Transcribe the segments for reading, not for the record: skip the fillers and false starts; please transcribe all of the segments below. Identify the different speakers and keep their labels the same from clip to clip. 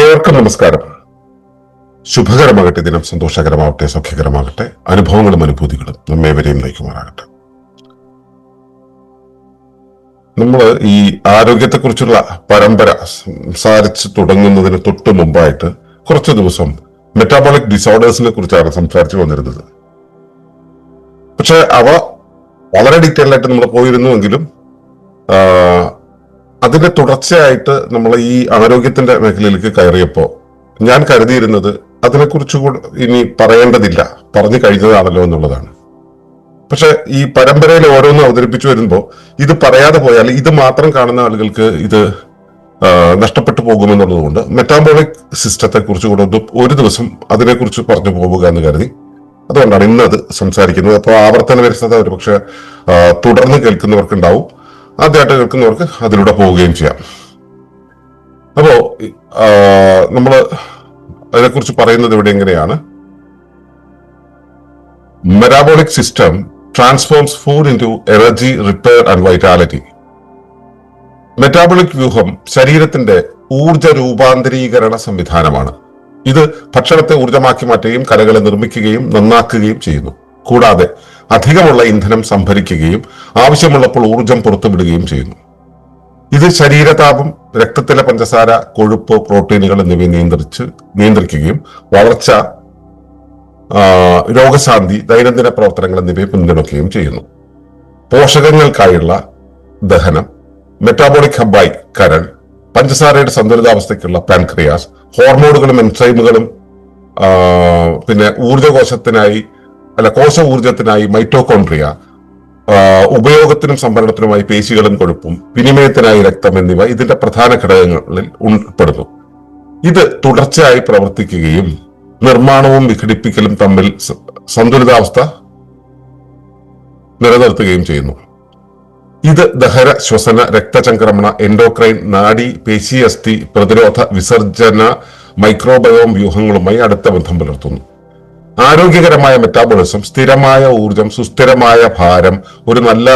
Speaker 1: ഏവർക്കും നമസ്കാരം. ശുഭകരമാകട്ടെ, ദിനം സന്തോഷകരമാവട്ടെ, സൗഖ്യകരമാകട്ടെ, അനുഭവങ്ങളും അനുഭൂതികളും നമ്മേവരെയും നയിക്കുമാറാകട്ടെ. നമ്മൾ ഈ ആരോഗ്യത്തെക്കുറിച്ചുള്ള പരമ്പര സംസാരിച്ച് തുടങ്ങുന്നതിന് തൊട്ട് മുമ്പായിട്ട് കുറച്ചു ദിവസം മെറ്റാബോളിക് ഡിസോർഡേഴ്സിനെ കുറിച്ചാണ് സംസാരിച്ചു വന്നിരുന്നത്. പക്ഷെ അവ വളരെ ഡീറ്റെയിൽ ആയിട്ട് നമ്മൾ പോയിരുന്നുവെങ്കിലും അതിന്റെ തുടർച്ചയായിട്ട് നമ്മൾ ഈ ആരോഗ്യത്തിന്റെ മേഖലയിലേക്ക് കയറിയപ്പോ ഞാൻ കരുതിയിരുന്നത് അതിനെക്കുറിച്ച് ഇനി പറയേണ്ടതില്ല, പറഞ്ഞു കഴിഞ്ഞതാണല്ലോ എന്നുള്ളതാണ്. പക്ഷെ ഈ പരമ്പരയിൽ ഓരോന്നും അവതരിപ്പിച്ചു വരുമ്പോൾ ഇത് പറയാതെ പോയാൽ ഇത് മാത്രം കാണുന്ന ആളുകൾക്ക് ഇത് നഷ്ടപ്പെട്ടു പോകുമെന്നുള്ളതുകൊണ്ട് മെറ്റാബോളിക് സിസ്റ്റത്തെ കുറിച്ച് കൂടെ ഒരു ദിവസം അതിനെക്കുറിച്ച് പറഞ്ഞു പോവുക എന്ന് കരുതി. അതുകൊണ്ടാണ് ഇന്ന് അത് സംസാരിക്കുന്നത്. അപ്പോൾ ആവർത്തന വിരസത ഒരുപക്ഷെ തുടർന്ന് കേൾക്കുന്നവർക്കുണ്ടാവും, ആദ്യമായിട്ട് കേൾക്കുന്നവർക്ക് അതിലൂടെ പോവുകയും ചെയ്യാം. അപ്പോ നമ്മള് അതിനെക്കുറിച്ച് പറയുന്നത് ഇവിടെ എങ്ങനെയാണ്? Metabolic system transforms food into energy, repair and vitality. Metabolic വ്യൂഹം ശരീരത്തിന്റെ ഊർജ രൂപാന്തരീകരണ സംവിധാനമാണ്. ഇത് ഭക്ഷണത്തെ ഊർജമാക്കി മാറ്റുകയും കലകളെ നിർമ്മിക്കുകയും നന്നാക്കുകയും ചെയ്യുന്നു. കൂടാതെ അധികമുള്ള ഇന്ധനം സംഭരിക്കുകയും ആവശ്യമുള്ളപ്പോൾ ഊർജം പുറത്തുവിടുകയും ചെയ്യുന്നു. ഇത് ശരീരതാപം, രക്തത്തിലെ പഞ്ചസാര, കൊഴുപ്പ്, പ്രോട്ടീനുകൾ എന്നിവയെ നിയന്ത്രിക്കുകയും വളർച്ച, രോഗശാന്തി, ദൈനംദിന പ്രവർത്തനങ്ങൾ എന്നിവയെ പിന്തുണയ്ക്കുകയും ചെയ്യുന്നു. പോഷകങ്ങൾക്കായുള്ള ദഹനം, മെറ്റാബോളിക് ഹബ്ബായി കരൾ, പഞ്ചസാരയുടെ സന്തുലിതാവസ്ഥയ്ക്കുള്ള പാൻക്രിയാസ്, ഹോർമോണുകളും എൻസൈമുകളും, പിന്നെ കോശ ഊർജത്തിനായി മൈറ്റോകോൺട്രിയ, ഉപയോഗത്തിനും സംഭരണത്തിനുമായി പേശികളും കൊഴുപ്പും, വിനിമയത്തിനായി രക്തം എന്നിവ ഇതിന്റെ പ്രധാന ഘടകങ്ങളിൽ ഉൾപ്പെടുന്നു. ഇത് തുടർച്ചയായി പ്രവർത്തിക്കുകയും നിർമ്മാണവും വിഘടിപ്പിക്കലും തമ്മിൽ സന്തുലിതാവസ്ഥ നിലനിർത്തുകയും ചെയ്യുന്നു. ഇത് ദഹന, ശ്വസന, രക്തചംക്രമണ, എൻഡോക്രൈൻ, നാഡി, പേശി, അസ്ഥി, പ്രതിരോധ, വിസർജന, മൈക്രോബയോം വ്യൂഹങ്ങളുമായി അടുത്ത ബന്ധം പുലർത്തുന്നു. ആരോഗ്യകരമായ മെറ്റാബോളിസം സ്ഥിരമായ ഊർജം, സുസ്ഥിരമായ ഭാരം, ഒരു നല്ല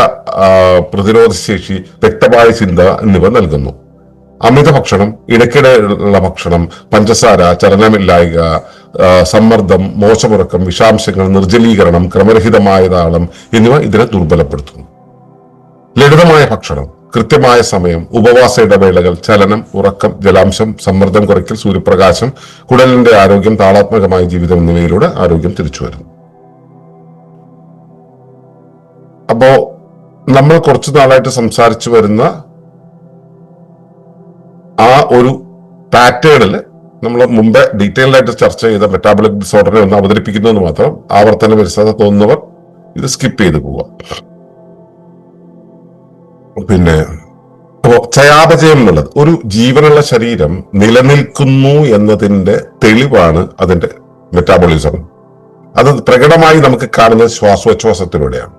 Speaker 1: പ്രതിരോധശേഷി, വ്യക്തമായ ചിന്ത എന്നിവ നൽകുന്നു. അമിത ഭക്ഷണം, ഇടയ്ക്കിടെയുള്ള ഭക്ഷണം, പഞ്ചസാര, ചലനമില്ലായ്ക, സമ്മർദ്ദം, മോശമുറക്കം, വിഷാംശങ്ങൾ, നിർജ്ജലീകരണം, ക്രമരഹിതമായ താളം എന്നിവ ഇതിനെ ദുർബലപ്പെടുത്തുന്നു. ലളിതമായ ഭക്ഷണം, കൃത്യമായ സമയം, ഉപവാസ ഇടവേളകൾ, ചലനം, ഉറക്കം, ജലാംശം, സമ്മർദ്ദം കുറയ്ക്കൽ, സൂര്യപ്രകാശം, കുടലിന്റെ ആരോഗ്യം, താളാത്മകമായ ജീവിതം എന്നിവയിലൂടെ ആരോഗ്യം തിരിച്ചു വരുന്നു. അപ്പോ നമ്മൾ കുറച്ചു നാളായിട്ട് സംസാരിച്ചു വരുന്ന ആ ഒരു പാറ്റേണിൽ നമ്മൾ മുമ്പേ ഡീറ്റെയിൽഡ് ആയിട്ട് ചർച്ച ചെയ്ത മെറ്റാബോളിക് ഡിസോർഡറിനെ ഒന്ന് അവതരിപ്പിക്കുന്നതെന്ന് മാത്രം. ആവർത്തന വിരസത തോന്നുന്നവർ ഇത് സ്കിപ്പ് ചെയ്ത് പോവുക. പിന്നെ ചയാപചയം എന്നുള്ളത് ഒരു ജീവനുള്ള ശരീരം നിലനിൽക്കുന്നു എന്നതിന്റെ തെളിവാണ് അതിന്റെ മെറ്റാബോളിസം. അത് പ്രകടമായി നമുക്ക് കാണുന്നത് ശ്വാസോച്ഛ്വാസത്തിലൂടെയാണ്.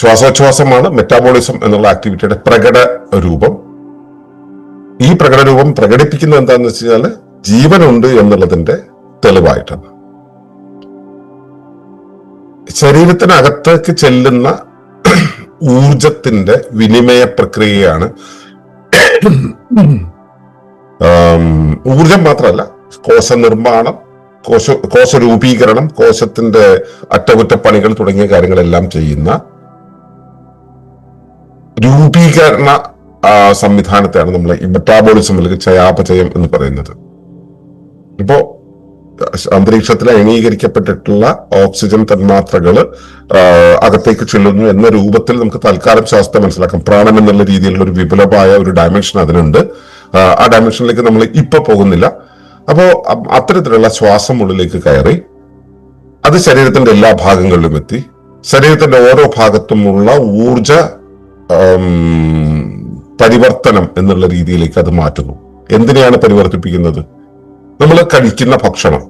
Speaker 1: ശ്വാസോച്ഛ്വാസമാണ് മെറ്റാബോളിസം എന്നുള്ള ആക്ടിവിറ്റിയുടെ പ്രകട രൂപം. ഈ പ്രകട രൂപം പ്രകടിപ്പിക്കുന്നത് എന്താണെന്ന് വെച്ച് കഴിഞ്ഞാൽ ജീവനുണ്ട് എന്നുള്ളതിന്റെ തെളിവായിട്ടാണ്. ശരീരത്തിനകത്തേക്ക് ചെല്ലുന്ന ഊർജത്തിന്റെ വിനിമയ പ്രക്രിയയാണ്. ഊർജം മാത്രമല്ല, കോശനിർമ്മാണം, കോശ രൂപീകരണം, കോശത്തിന്റെ അറ്റകുറ്റപ്പണികൾ തുടങ്ങിയ കാര്യങ്ങളെല്ലാം ചെയ്യുന്ന രൂപീകരണ സംവിധാനത്തെയാണ് നമ്മൾ ഈ മെറ്റാബോളിസം അല്ലെങ്കിൽ ചയാപചയം എന്ന് പറയുന്നത്. ഇപ്പോ അന്തരീക്ഷത്തിൽ അയണീകരിക്കപ്പെട്ടിട്ടുള്ള ഓക്സിജൻ തന്മാത്രകൾ അകത്തേക്ക് ചെല്ലുന്നു എന്ന രൂപത്തിൽ നമുക്ക് തൽക്കാലം ശാസ്ത്രം മനസ്സിലാക്കാം. പ്രാണം എന്നുള്ള രീതിയിലുള്ള ഒരു വിപുലമായ ഒരു ഡയമെൻഷൻ അതിനുണ്ട്. ആ ഡയമെൻഷനിലേക്ക് നമ്മൾ ഇപ്പൊ പോകുന്നില്ല. അപ്പോ അത്തരത്തിലുള്ള ശ്വാസം ഉള്ളിലേക്ക് കയറി അത് ശരീരത്തിന്റെ എല്ലാ ഭാഗങ്ങളിലും എത്തി ശരീരത്തിന്റെ ഓരോ ഭാഗത്തുമുള്ള ഊർജ പരിവർത്തനം എന്നുള്ള രീതിയിലേക്ക് അത് മാറ്റുന്നു. എന്തിനെയാണ് പരിവർത്തിപ്പിക്കുന്നത്? നമ്മൾ കഴിക്കുന്ന ഭക്ഷണം,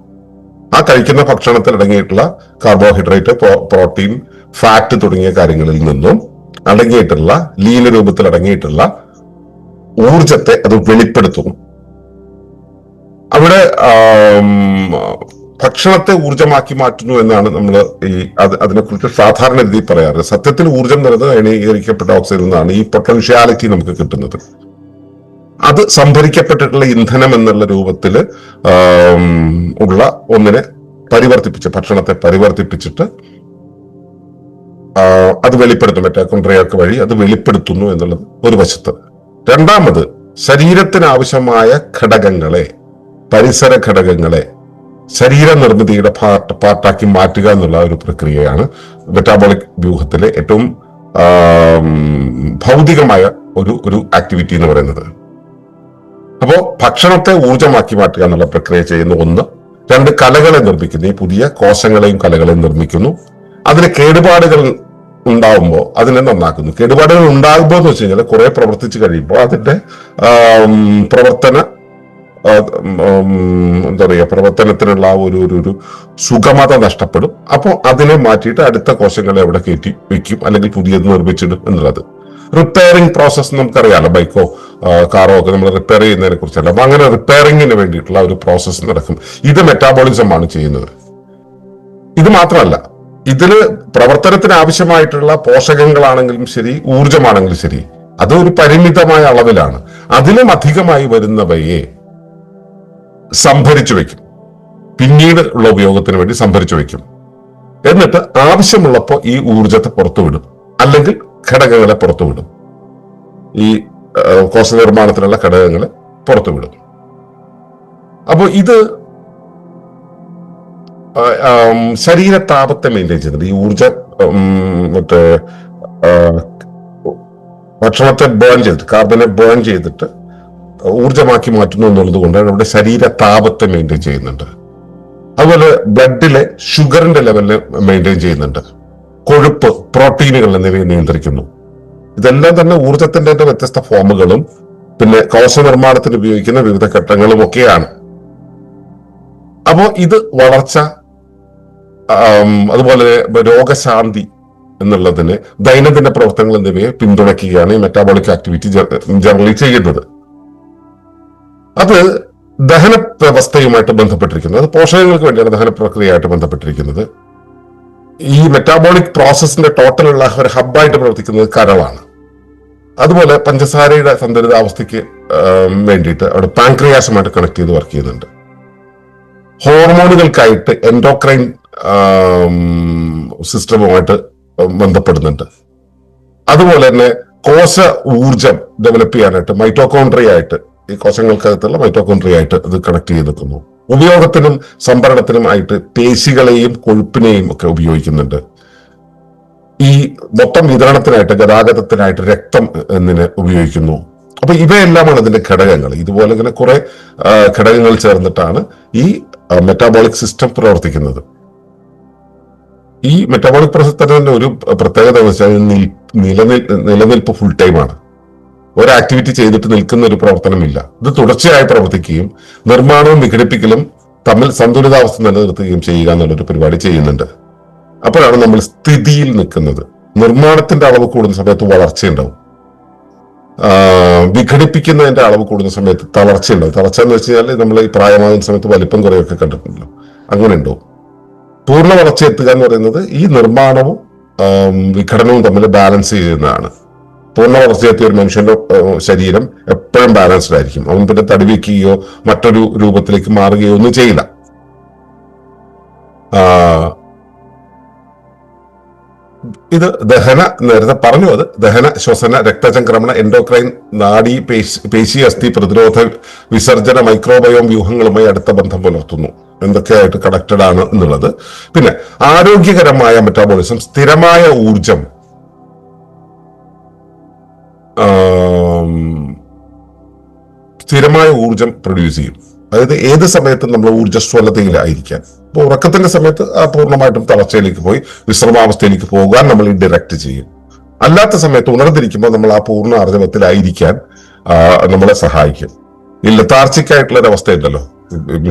Speaker 1: ആ കഴിക്കുന്ന ഭക്ഷണത്തിൽ അടങ്ങിയിട്ടുള്ള കാർബോഹൈഡ്രേറ്റ്, പ്രോട്ടീൻ, ഫാറ്റ് തുടങ്ങിയ കാര്യങ്ങളിൽ നിന്നും അടങ്ങിയിട്ടുള്ള ലീന രൂപത്തിൽ അടങ്ങിയിട്ടുള്ള ഊർജത്തെ അത് വെളിപ്പെടുത്തുന്നു. അവിടെ ഭക്ഷണത്തെ ഊർജമാക്കി മാറ്റുന്നു എന്നാണ് നമ്മൾ അതിനെക്കുറിച്ച് സാധാരണ രീതിയിൽ പറയാറ്. സത്യത്തിൽ ഊർജം നിറഞ്ഞത് അയണീകരിക്കപ്പെട്ട ഓക്സിജനിൽ നിന്നാണ് ഈ പൊട്ടൻഷ്യാലിറ്റി നമുക്ക് കിട്ടുന്നത്. അത് സംഭരിക്കപ്പെട്ടിട്ടുള്ള ഇന്ധനം എന്നുള്ള രൂപത്തിൽ ഉള്ള ഒന്നിനെ ഭക്ഷണത്തെ പരിവർത്തിപ്പിച്ചിട്ട് അത് വെളിപ്പെടുത്തും. മിറ്റോകോൺട്രിയക്ക് വഴി അത് വെളിപ്പെടുത്തുന്നു എന്നുള്ളത് ഒരു വശത്ത്. രണ്ടാമത്, ശരീരത്തിന് ആവശ്യമായ ഘടകങ്ങളെ, പരിസര ഘടകങ്ങളെ ശരീര നിർമ്മിതിയുടെ പാർട്ടാക്കി മാറ്റുക എന്നുള്ള ഒരു പ്രക്രിയയാണ് മെറ്റാബോളിക് വ്യൂഹത്തിലെ ഏറ്റവും ഭൗതികമായ ഒരു ആക്ടിവിറ്റി എന്ന് പറയുന്നത്. അപ്പോ ഭക്ഷണത്തെ ഊർജമാക്കി മാറ്റുക എന്നുള്ള പ്രക്രിയ ചെയ്യുന്ന ഒന്ന്. രണ്ട്, കലകളെ നിർമ്മിക്കുന്നു. ഈ പുതിയ കോശങ്ങളെയും കലകളെയും നിർമ്മിക്കുന്നു. അതിന് കേടുപാടുകൾ ഉണ്ടാവുമ്പോൾ അതിനെ നന്നാക്കുന്നു. കേടുപാടുകൾ ഉണ്ടാകുമ്പോൾ എന്ന് വെച്ച് കഴിഞ്ഞാൽ കുറെ പ്രവർത്തിച്ചു കഴിയുമ്പോൾ അതിന്റെ പ്രവർത്തനത്തിനുള്ള ഒരു സുഗമത നഷ്ടപ്പെടും. അപ്പോൾ അതിനെ മാറ്റിയിട്ട് അടുത്ത കോശങ്ങളെ അവിടെ കയറ്റി വെക്കും, അല്ലെങ്കിൽ പുതിയത് നിർമ്മിച്ചിടും എന്നുള്ളത്. റിപ്പയറിംഗ് പ്രോസസ് നമുക്കറിയാലോ, ബൈക്കോ കാറോ ഒക്കെ നമ്മൾ റിപ്പയർ ചെയ്യുന്നതിനെ കുറിച്ചല്ല. അപ്പൊ അങ്ങനെ റിപ്പയറിംഗിന് വേണ്ടിയിട്ടുള്ള ഒരു പ്രോസസ്സ് നടക്കും. ഇത് മെറ്റാബോളിസം ആണ് ചെയ്യുന്നത്. ഇത് മാത്രമല്ല, ഇതില് പ്രവർത്തനത്തിന് ആവശ്യമായിട്ടുള്ള പോഷകങ്ങളാണെങ്കിലും ശരി, ഊർജമാണെങ്കിലും ശരി, അത് ഒരു പരിമിതമായ അളവിലാണ്. അതിലും അധികമായി വരുന്നവയെ സംഭരിച്ചു വെക്കും, പിന്നീട് ഉള്ള ഉപയോഗത്തിന് വേണ്ടി സംഭരിച്ചു വെക്കും. എന്നിട്ട് ആവശ്യമുള്ളപ്പോൾ ഈ ഊർജത്തെ പുറത്തുവിടും, അല്ലെങ്കിൽ ഘടകങ്ങളെ പുറത്തുവിടും. ഈ കോശ നിർമ്മാണത്തിലുള്ള ഘടകങ്ങളെ പുറത്തുവിടും. അപ്പോൾ ഇത് ശരീര താപത്തെ മെയിൻറ്റെയിൻ ചെയ്യുന്നുണ്ട്. ഈ ഊർജ ഭക്ഷണത്തെ ബേൺ ചെയ്തിട്ട്, കാർബനെ ബേൺ ചെയ്തിട്ട് ഊർജമാക്കി മാറ്റുന്നു എന്നുള്ളത് കൊണ്ട് നമ്മുടെ ശരീര താപത്തെ മെയിൻറ്റെയിൻ ചെയ്യുന്നുണ്ട്. അതുപോലെ ബ്ലഡിലെ ഷുഗറിന്റെ ലെവലിനെ മെയിൻറ്റെയിൻ ചെയ്യുന്നുണ്ട്. കൊഴുപ്പ്, പ്രോട്ടീനുകൾ എന്നിവയെ നിയന്ത്രിക്കുന്നു. ഇതെല്ലാം തന്നെ ഊർജത്തിന്റെ വ്യത്യസ്ത ഫോമുകളും പിന്നെ കോശ നിർമ്മാണത്തിന് ഉപയോഗിക്കുന്ന വിവിധ ഘട്ടങ്ങളും ഒക്കെയാണ്. അപ്പോ ഇത് വളർച്ച, അതുപോലെ രോഗശാന്തി എന്നുള്ളതിന് ദൈനംദിന പ്രവർത്തനങ്ങൾ എന്നിവയെ പിന്തുണയ്ക്കുകയാണ് ഈ മെറ്റാബോളിക് ആക്ടിവിറ്റി ജനറലി ചെയ്യുന്നത്. അത് ദഹന വ്യവസ്ഥയുമായിട്ട് ബന്ധപ്പെട്ടിരിക്കുന്നത്, അത് പോഷകങ്ങൾക്ക് വേണ്ടിയാണ് ദഹന പ്രക്രിയയായിട്ട് ബന്ധപ്പെട്ടിരിക്കുന്നത്. ഈ മെറ്റാബോളിക് പ്രോസസ്സിന്റെ ടോട്ടലുള്ള ഒരു ഹബ്ബായിട്ട് പ്രവർത്തിക്കുന്നത് കരളാണ്. അതുപോലെ പഞ്ചസാരയുടെ സന്തുലിതാവസ്ഥയ്ക്ക് വേണ്ടിയിട്ട് അവിടെ പാൻക്രിയാസുമായിട്ട് കണക്ട് ചെയ്ത് വർക്ക് ചെയ്യുന്നുണ്ട്. ഹോർമോണുകൾക്കായിട്ട് എൻഡോക്രൈൻ സിസ്റ്റമുമായിട്ട് ബന്ധപ്പെടുന്നുണ്ട്. അതുപോലെ തന്നെ കോശ ഊർജം ഡെവലപ്പ് ചെയ്യാനായിട്ട് മൈറ്റോകോൺട്രിയ ആയിട്ട്, ഈ കോശങ്ങൾക്കകത്തുള്ള മൈറ്റോകോൺട്രിയ ആയിട്ട് ഇത് കണക്ട് ചെയ്ത് നിൽക്കുന്നു. ഉപയോഗത്തിനും സംഭരണത്തിനും ആയിട്ട് പേശികളെയും കൊഴുപ്പിനെയും ഒക്കെ ഉപയോഗിക്കുന്നുണ്ട്. ഈ മൊത്തം വിതരണത്തിനായിട്ട്, ഗതാഗതത്തിനായിട്ട് രക്തം എന്നിനെ ഉപയോഗിക്കുന്നു. അപ്പൊ ഇവയെല്ലാമാണ് അതിന്റെ ഘടകങ്ങൾ. ഇതുപോലെ ഇങ്ങനെ കുറെ ഘടകങ്ങൾ ചേർന്നിട്ടാണ് ഈ മെറ്റാബോളിക് സിസ്റ്റം പ്രവർത്തിക്കുന്നത്. ഈ മെറ്റാബോളിക് പ്രോസസ് തന്നെ ഒരു പ്രത്യേകത എന്ന് വെച്ചാൽ നിലനിൽപ്പ് ഫുൾ ടൈമാണ്. ഒരു ആക്ടിവിറ്റി ചെയ്തിട്ട് നിൽക്കുന്ന ഒരു പ്രവർത്തനമില്ല. ഇത് തുടർച്ചയായി പ്രവർത്തിക്കുകയും നിർമ്മാണവും വിഘടിപ്പിക്കലും തമ്മിൽ സന്തുലിതാവസ്ഥ നിലനിർത്തുകയും ചെയ്യുക എന്നുള്ളൊരു പരിപാടി ചെയ്യുന്നുണ്ട്. അപ്പോഴാണ് നമ്മൾ സ്ഥിതിയിൽ നിൽക്കുന്നത്. നിർമ്മാണത്തിന്റെ അളവ് കൂടുന്ന സമയത്ത് വളർച്ചയുണ്ടാവും, വിഘടിപ്പിക്കുന്നതിന്റെ അളവ് കൂടുന്ന സമയത്ത് തളർച്ചയുണ്ടാവും. തളർച്ച എന്ന് വെച്ച് കഴിഞ്ഞാൽ നമ്മൾ ഈ പ്രായമാകുന്ന സമയത്ത് വലിപ്പം കുറയൊക്കെ കണ്ടിട്ടുണ്ടല്ലോ, അങ്ങനെ ഉണ്ടാവും. പൂർണ്ണ വളർച്ച എത്തുക എന്ന് പറയുന്നത് ഈ നിർമ്മാണവും വിഘടനവും തമ്മിൽ ബാലൻസ് ചെയ്യുന്നതാണ്. പൂർണ്ണ വളർച്ചയെത്തിയ ഒരു മനുഷ്യന്റെ ശരീരം എപ്പോഴും ബാലൻസ്ഡ് ആയിരിക്കും. അവൻ പിന്നെ തടിവെക്കുകയോ മറ്റൊരു രൂപത്തിലേക്ക് മാറുകയോ ഒന്നും ചെയ്യില്ല. ഇത് നേരത്തെ പറഞ്ഞു, അത് ദഹന, ശ്വസന, രക്തചംക്രമണ, എൻഡോക്രൈൻ, നാഡി, പേശി, അസ്ഥി, പ്രതിരോധ, വിസർജന, മൈക്രോബയോം വ്യൂഹങ്ങളുമായി അടുത്ത ബന്ധം പുലർത്തുന്നു. എന്തൊക്കെയായിട്ട് കണക്റ്റഡ് ആണ് എന്നുള്ളത്. പിന്നെ ആരോഗ്യകരമായ മെറ്റാബോളിസം സ്ഥിരമായ ഊർജം പ്രൊഡ്യൂസ് ചെയ്യും. അതായത് ഏത് സമയത്തും നമ്മൾ ഊർജ്ജസ്വലതയിലായിരിക്കാൻ. ഇപ്പൊ ഉറക്കത്തിന്റെ സമയത്ത് പൂർണ്ണമായിട്ടും തളർച്ചയിലേക്ക് പോയി വിശ്രമാവസ്ഥയിലേക്ക് പോകാൻ നമ്മൾ ഡയറക്റ്റ് ചെയ്യും. അല്ലാത്ത സമയത്ത് ഉണർന്നിരിക്കുമ്പോൾ നമ്മൾ ആ പൂർണ്ണ ആർജവത്തിലായിരിക്കാൻ നമ്മളെ സഹായിക്കും. ഈ ലതാർജിക്കായിട്ടുള്ള ഒരു അവസ്ഥ ഉണ്ടല്ലോ,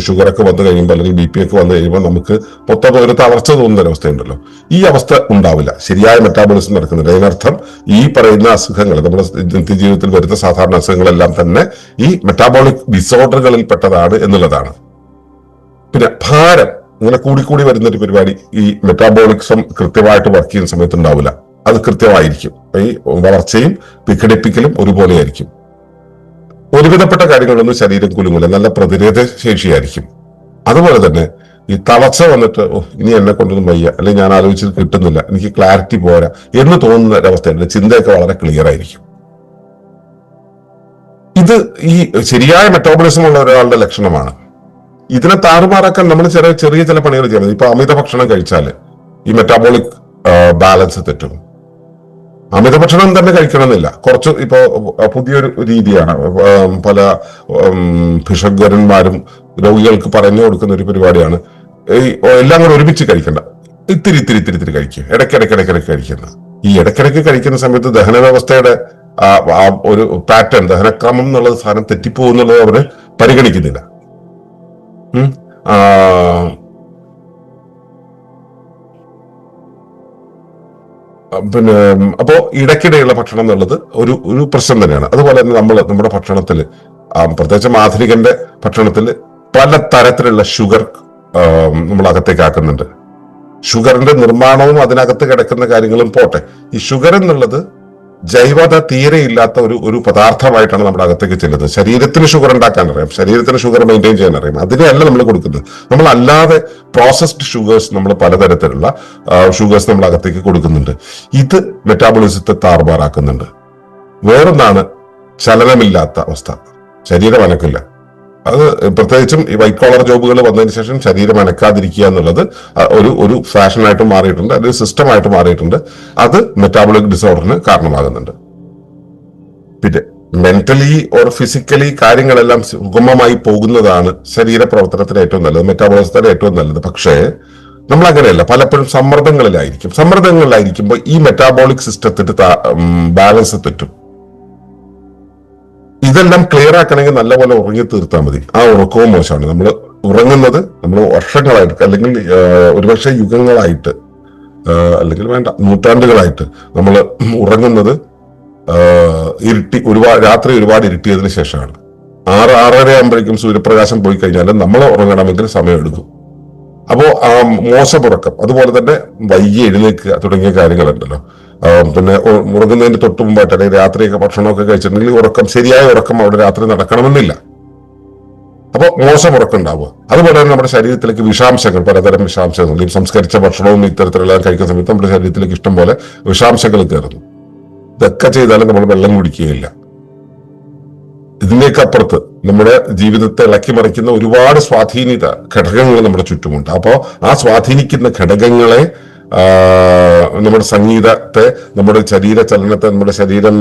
Speaker 1: ഷുഗറൊക്കെ വന്നു കഴിയുമ്പോൾ അല്ലെങ്കിൽ BP ഒക്കെ വന്നു കഴിയുമ്പോൾ നമുക്ക് മൊത്തം ഒരു തളർച്ച തോന്നുന്ന ഒരു അവസ്ഥയുണ്ടല്ലോ. ഈ അവസ്ഥ ഉണ്ടാവില്ല, ശരിയായ മെറ്റാബോളിസം നടക്കുന്നില്ല. അതിനർത്ഥം ഈ പറയുന്ന അസുഖങ്ങൾ, നമ്മുടെ നിത്യജീവിതത്തിൽ വരുന്ന സാധാരണ അസുഖങ്ങളെല്ലാം തന്നെ ഈ മെറ്റാബോളിക് ഡിസോർഡറുകളിൽ പെട്ടതാണ് എന്നുള്ളതാണ്. പിന്നെ ഭാരം ഇങ്ങനെ കൂടിക്കൂടി വരുന്ന ഒരു പരിപാടി ഈ മെറ്റാബോളിക്സം കൃത്യമായിട്ട് വർക്ക് ചെയ്യുന്ന സമയത്ത് ഉണ്ടാവില്ല. അത് കൃത്യമായിരിക്കും. ഈ വളർച്ചയും വിഘടിപ്പിക്കലും ഒരുപോലെ ആയിരിക്കും. ഒരുവിധപ്പെട്ട കാര്യങ്ങളൊന്നും ശരീരം കുലുങ്ങില്ല, നല്ല പ്രതിരോധ ശേഷിയായിരിക്കും. അതുപോലെ തന്നെ ഈ തളർച്ച വന്നിട്ട് ഇനി എന്നെ കൊണ്ടൊന്നും വയ്യ, അല്ലെങ്കിൽ ഞാൻ ആലോചിച്ചത് കിട്ടുന്നില്ല, എനിക്ക് ക്ലാരിറ്റി പോരാ എന്ന് തോന്നുന്ന ഒരവസ്ഥയുണ്ട്. ചിന്തയൊക്കെ വളരെ ക്ലിയർ ആയിരിക്കും. ഇത് ഈ ശരിയായ മെറ്റാബോളിസം ഉള്ള ഒരാളുടെ ലക്ഷണമാണ്. ഇതിനെ താറുമാറാക്കാൻ നമ്മൾ ചെറിയ ചില പണികൾ ചെയ്യണം. ഇപ്പൊ അമിത ഭക്ഷണം കഴിച്ചാൽ ഈ മെറ്റാബോളിക് ബാലൻസ് തെറ്റും. അമിത ഭക്ഷണം തന്നെ കഴിക്കണമെന്നില്ല. കുറച്ച് ഇപ്പോ പുതിയൊരു രീതിയാണ് പല ഭിഷഗ്വരന്മാരും രോഗികൾക്ക് പറഞ്ഞു കൊടുക്കുന്ന ഒരു പരിപാടിയാണ്. എല്ലാം കൂടെ ഒരുമിച്ച് കഴിക്കണ്ട, ഇത്തിരി കഴിക്കുക, ഇടയ്ക്കിടയ്ക്ക് കഴിക്കുന്ന. ഈ ഇടയ്ക്കിടയ്ക്ക് കഴിക്കുന്ന സമയത്ത് ദഹന വ്യവസ്ഥയുടെ ഒരു പാറ്റേൺ, ദഹനക്രമം എന്നുള്ളത് സാധനം തെറ്റിപ്പോകുന്നുള്ളത് അവര് പരിഗണിക്കുന്നില്ല. പിന്നെ അപ്പോ ഇടയ്ക്കിടെയുള്ള ഭക്ഷണം എന്നുള്ളത് ഒരു പ്രശ്നം തന്നെയാണ്. അതുപോലെ തന്നെ നമ്മുടെ ഭക്ഷണത്തിൽ, പ്രത്യേകിച്ച് ആധുനികന്റെ ഭക്ഷണത്തിൽ പല തരത്തിലുള്ള ഷുഗർ നമ്മൾ അകത്തേക്ക് ആക്കുന്നുണ്ട്. ഷുഗറിന്റെ നിർമ്മാണവും അതിനകത്ത് കിടക്കുന്ന കാര്യങ്ങളും പോട്ടെ, ഈ ഷുഗർ എന്നുള്ളത് ജൈവത തീരെ ഇല്ലാത്ത ഒരു പദാർത്ഥമായിട്ടാണ് നമ്മുടെ അകത്തേക്ക് ചെല്ലുന്നത്. ശരീരത്തിന് ഷുഗർ ഉണ്ടാക്കാൻ അറിയാം, ശരീരത്തിന് ഷുഗർ മെയിൻറ്റെയിൻ ചെയ്യാൻ അറിയാം, അതിനെയല്ല നമ്മൾ കൊടുക്കുന്നത്. നമ്മൾ അല്ലാതെ പ്രോസസ്ഡ് ഷുഗേഴ്സ്, നമ്മൾ പലതരത്തിലുള്ള ഷുഗേഴ്സ് നമ്മൾ അകത്തേക്ക് കൊടുക്കുന്നുണ്ട്. ഇത് മെറ്റാബോളിസത്തെ താറുമാറാക്കുന്നുണ്ട്. വേറൊന്നാണ് ചലനമില്ലാത്ത അവസ്ഥ, ശരീരം അനക്കില്ല. അത് പ്രത്യേകിച്ചും ഈ വൈറ്റ് കോളർ ജോബുകൾ വന്നതിന് ശേഷം ശരീരം അനക്കാതിരിക്കുക എന്നുള്ളത് ഒരു ഫാഷനായിട്ട് മാറിയിട്ടുണ്ട്, അതൊരു സിസ്റ്റമായിട്ട് മാറിയിട്ടുണ്ട്. അത് മെറ്റാബോളിക് ഡിസോർഡറിന് കാരണമാകുന്നുണ്ട്. പിന്നെ മെന്റലി ഓർ ഫിസിക്കലി കാര്യങ്ങളെല്ലാം സുഗമമായി പോകുന്നതാണ് ശരീരപ്രവർത്തനത്തിന് ഏറ്റവും നല്ലത്, മെറ്റാബോളിസത്തിന് ഏറ്റവും നല്ലത്. പക്ഷേ നമ്മൾ അങ്ങനെയല്ല, പലപ്പോഴും സമ്മർദ്ദങ്ങളിലായിരിക്കുമ്പോൾ ഈ മെറ്റാബോളിക് സിസ്റ്റത്തിന്റെ ബാലൻസ് തെറ്റും. ഇതെല്ലാം ക്ലിയർ ആക്കണമെങ്കിൽ നല്ലപോലെ ഉറങ്ങി തീർത്താൽ മതി. ആ ഉറക്കവും മോശമാണ്. നമ്മൾ ഉറങ്ങുന്നത് നമ്മൾ വർഷങ്ങളായിട്ട്, അല്ലെങ്കിൽ ഒരുപക്ഷെ യുഗങ്ങളായിട്ട്, അല്ലെങ്കിൽ വേണ്ട നൂറ്റാണ്ടുകളായിട്ട് നമ്മൾ ഉറങ്ങുന്നത് രാത്രി ഒരുപാട് ഇരുട്ടിയതിനു ശേഷമാണ്. 6-6:30 ആകുമ്പോഴേക്കും സൂര്യപ്രകാശം പോയി കഴിഞ്ഞാൽ നമ്മൾ ഉറങ്ങണമെങ്കിൽ സമയമെടുക്കും. അപ്പോ മോശമുറക്കം, അതുപോലെ തന്നെ വൈകി എഴുന്നേൽക്കുക തുടങ്ങിയ കാര്യങ്ങളുണ്ടല്ലോ. പിന്നെ ഉറങ്ങുന്നതിന് തൊട്ട് മുമ്പായിട്ട്, അല്ലെങ്കിൽ രാത്രിയൊക്കെ ഭക്ഷണമൊക്കെ കഴിച്ചിട്ടുണ്ടെങ്കിൽ ശരിയായ ഉറക്കം അവിടെ രാത്രി നടക്കണമെന്നില്ല. അപ്പോൾ മോശം ഉറക്കം ഉണ്ടാവുക. അതുപോലെ തന്നെ നമ്മുടെ ശരീരത്തിലേക്ക് വിഷാംശങ്ങൾ, പലതരം വിഷാംശങ്ങൾ, ഈ സംസ്കരിച്ച ഭക്ഷണവും ഇത്തരത്തിലുള്ള കഴിക്കുന്ന സമയത്ത് നമ്മുടെ ശരീരത്തിലേക്ക് ഇഷ്ടം പോലെ വിഷാംശങ്ങൾ കയറുന്നു. ഇതൊക്കെ ചെയ്താലും നമ്മൾ വെള്ളം കുടിക്കുകയില്ല. ഇതിലേക്ക് അപ്പുറത്ത് നമ്മുടെ ജീവിതത്തെ ഇളക്കി മറിക്കുന്ന ഒരുപാട് സ്വാധീനിത ഘടകങ്ങൾ നമ്മുടെ ചുറ്റുമുണ്ട്. അപ്പോൾ ആ സ്വാധീനിക്കുന്ന ഘടകങ്ങളെ, നമ്മുടെ സംഗീതത്തെ, നമ്മുടെ ശരീര ചലനത്തെ, നമ്മുടെ ശരീരം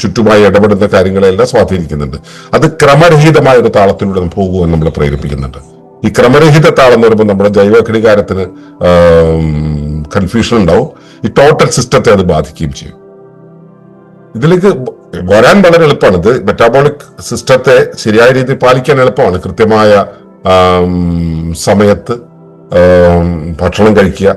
Speaker 1: ചുറ്റുമായി ഇടപെടുന്ന കാര്യങ്ങളെല്ലാം സ്വാധീനിക്കുന്നുണ്ട്. അത് ക്രമരഹിതമായ ഒരു താളത്തിലൂടെ പോകുവാൻ നമ്മളെ പ്രേരിപ്പിക്കുന്നുണ്ട്. ഈ ക്രമരഹിത താളം എന്ന് പറയുമ്പോൾ നമ്മുടെ ജൈവഘടികാരത്തിന് കൺഫ്യൂഷൻ ഉണ്ടാവും. ഈ ടോട്ടൽ സിസ്റ്റത്തെ അത് ബാധിക്കുകയും ചെയ്യും. ഇതിലേക്ക് വരാൻ വളരെ എളുപ്പമാണ്. ഇത് മെറ്റാബോളിക് സിസ്റ്റത്തെ ശരിയായ രീതിയിൽ പാലിക്കാൻ എളുപ്പമാണ്. കൃത്യമായ സമയത്ത് ഭക്ഷണം കഴിക്കുക,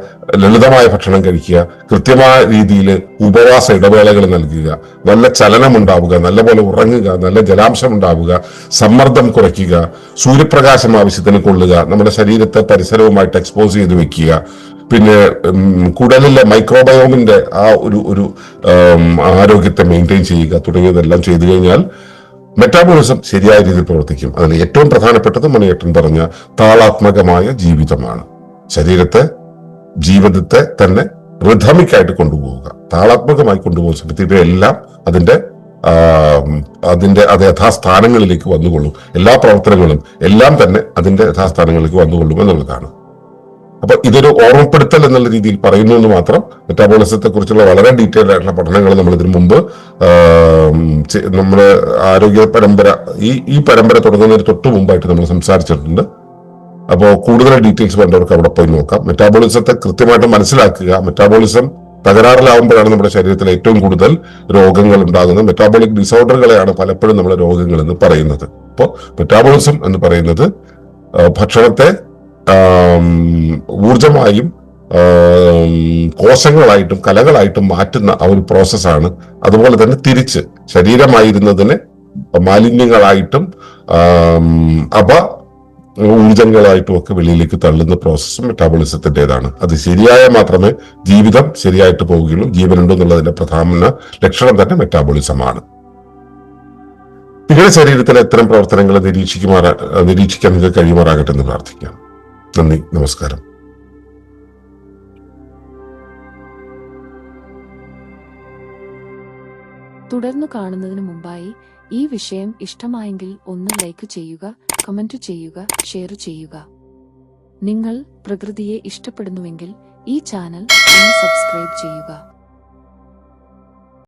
Speaker 1: ലളിതമായ ഭക്ഷണം കഴിക്കുക, കൃത്യമായ രീതിയിൽ ഉപവാസ ഇടവേളകൾ നൽകുക, നല്ല ചലനം ഉണ്ടാവുക, നല്ലപോലെ ഉറങ്ങുക, നല്ല ജലാംശം ഉണ്ടാവുക, സമ്മർദ്ദം കുറയ്ക്കുക, സൂര്യപ്രകാശം ആവശ്യത്തിന് കൊള്ളുക, നമ്മുടെ ശരീരത്തെ പരിസരവുമായിട്ട് എക്സ്പോസ് ചെയ്ത് വെക്കുക, പിന്നെ കുടലിലെ മൈക്രോബയോമിന്റെ ആ ഒരു ആരോഗ്യത്തെ മെയിൻറ്റെയിൻ ചെയ്യുക തുടങ്ങിയതെല്ലാം ചെയ്തു കഴിഞ്ഞാൽ മെറ്റാബോളിസം ശരിയായ രീതിയിൽ പ്രവർത്തിക്കും. അതിൽ ഏറ്റവും പ്രധാനപ്പെട്ടത് മണിയേട്ടൻ പറഞ്ഞ താളാത്മകമായ ജീവിതമാണ്. ജീവിതത്തെ തന്നെ റിഥമിക്കായിട്ട് കൊണ്ടുപോവുക, താളാത്മകമായി കൊണ്ടുപോകുന്ന സമയത്ത് ഇവയെല്ലാം അതിന്റെ യഥാസ്ഥാനങ്ങളിലേക്ക് വന്നുകൊള്ളും. എല്ലാ പ്രവർത്തനങ്ങളും എല്ലാം തന്നെ അതിന്റെ യഥാസ്ഥാനങ്ങളിലേക്ക് വന്നുകൊള്ളും എന്നുള്ളതാണ്. അപ്പൊ ഇതൊരു ഓർമ്മപ്പെടുത്തൽ എന്നുള്ള രീതിയിൽ പറയുന്നു എന്ന് മാത്രം. മെറ്റാബോളിസത്തെ കുറിച്ചുള്ള വളരെ ഡീറ്റെയിൽഡ് ആയിട്ടുള്ള പഠനങ്ങൾ നമ്മൾ ഇതിനു മുമ്പ് നമ്മുടെ ആരോഗ്യ പരമ്പര ഈ പരമ്പര തുടങ്ങുന്നതിന് തൊട്ട് മുമ്പായിട്ട് നമ്മൾ സംസാരിച്ചിട്ടുണ്ട്. അപ്പോൾ കൂടുതൽ ഡീറ്റെയിൽസ് വേണ്ടവർക്ക് അവിടെ പോയി നോക്കാം. മെറ്റാബോളിസത്തെ കൃത്യമായിട്ട് മനസ്സിലാക്കുക. മെറ്റാബോളിസം തകരാറിലാവുമ്പോഴാണ് നമ്മുടെ ശരീരത്തിൽ ഏറ്റവും കൂടുതൽ രോഗങ്ങൾ ഉണ്ടാകുന്നത്. മെറ്റാബോളിക് ഡിസോർഡറുകളെയാണ് പലപ്പോഴും നമ്മൾ രോഗങ്ങൾ എന്ന് പറയുന്നത്. അപ്പോൾ മെറ്റാബോളിസം എന്ന് പറയുന്നത് ഭക്ഷണത്തെ ഊർജമായും കോശങ്ങളായിട്ടും കലകളായിട്ടും മാറ്റുന്ന ആ ഒരു പ്രോസസ്സാണ്. അതുപോലെ തന്നെ തിരിച്ച് ശരീരമായിരുന്നതിനെ മാലിന്യങ്ങളായിട്ടും ഊർജങ്ങളായിട്ടും ഒക്കെ വെളിയിലേക്ക് തള്ളുന്ന പ്രോസസ്സും മെറ്റാബോളിസത്തിൻ്റെതാണ്. അത് ശരിയായ മാത്രമേ ജീവിതം ശരിയായിട്ട് പോവുകയുള്ളൂ. ജീവനുണ്ടോ എന്നുള്ളതിന്റെ പ്രധാന ലക്ഷണം തന്നെ മെറ്റാബോളിസമാണ്. നിങ്ങളുടെ ശരീരത്തിലെ ഇത്തരം പ്രവർത്തനങ്ങൾ നിരീക്ഷിക്കാൻ നിങ്ങൾക്ക് കഴിയുമാറാകട്ടെ എന്ന് പ്രാർത്ഥിക്കാം. നന്ദി, നമസ്കാരം.
Speaker 2: തുടർന്നു കാണുന്നതിന് മുമ്പായി ഈ വിഷയം ഇഷ്ടമായെങ്കിൽ ഒന്ന് ലൈക്ക് ചെയ്യുക, കമന്റ് ചെയ്യുക, ഷെയർ ചെയ്യുക. നിങ്ങൾ പ്രകൃതിയെ ഇഷ്ടപ്പെടുന്നുവെങ്കിൽ ഈ ചാനൽ ഒന്ന് സബ്സ്ക്രൈബ് ചെയ്യുക.